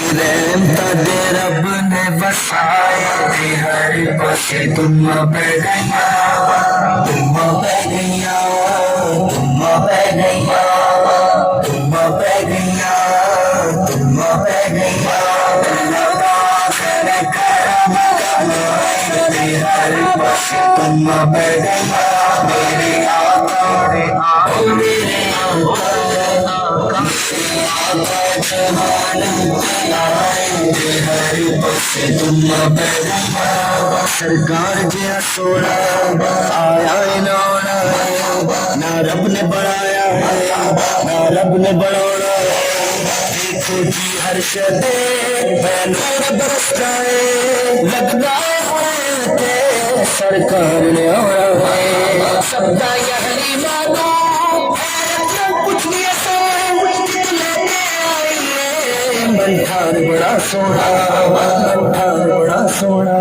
رحمت دے رب نے بسائے دے ہر پاسے تم پہ گیا تم پہ گیا تم پہ گیا تم پہ گیا تم پہ گیا ہر پاسے تم پہ گیا میرے آقا میرے آقا سرکار جیا سونا آیا نونا نہ رب نے بڑھایا نہ رب نے بڑھونا دیکھو جی ہر شدے نور برستا ہے لگتا ہے سرکار نے آیا سب دا یعنی مانو کچھ نہیں منٹھار بڑا سونا منٹھار بڑا سونا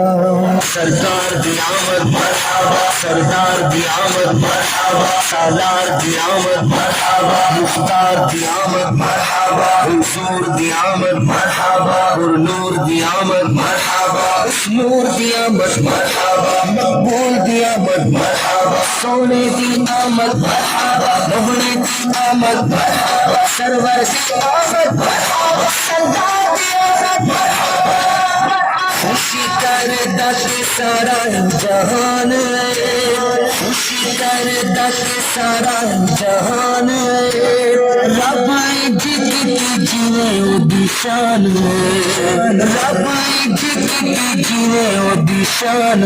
سردار دی آمد مرحبا سردار دی آمد مرحبا سالار دی آمد مرحبا مختار دی آمد مرحبا حضور دی آمد مرحبا نور دی آمد مرحبا نور دی آمد مرحبا مقبول دی آمد مرحبا سونے دی آمد مرحبا بہنے دی آمد مرحبا سرور سے آمد مرحبا سردار دی آمد مرحبا خوشی کر دس سارا جہان خوشی کر دس سارا جہان رب جگتی جیوے او دی شان رب جگتی جیوے او دی شان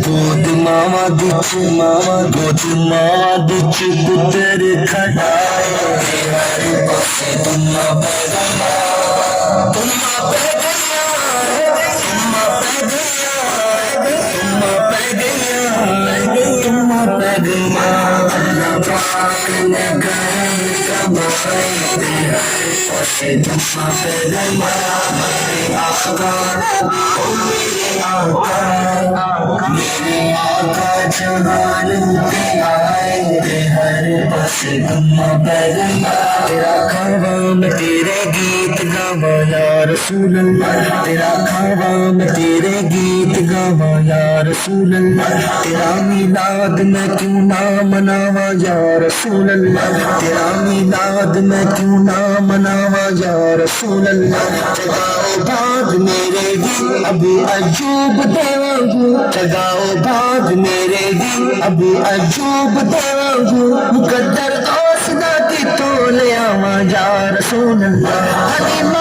گود ماما دچ گود ماما دچ پتر کھڑائے ہر پاسے تم پہ گیا تم پہ گیا تم پہ گیا اللہ پاک نے گئے کب خیدے ہر پاسے تم پہ گیا میرے آقا میرے آقا میرے آقا جہان پہ آئے تھے ہر پاسے تم پہ گیا تیرا خواب تیرے گیت گاوا یا رسول اللہ تیرا خواب تیرے گیت گاوا یا رسول اللہ تیرا میلاد میں کیوں نہ مناوا یا رسول اللہ تیرا میلاد میں کیوں نہ مناوا یا رسول اللہ جگاؤ بھاگ میرے بھی ابو ایوب دیوانگو جگاؤ بھاگ میرے بھی ابو ایوب دیوانگو مقدر آسنا کی تو لے آوا یا رسول اللہ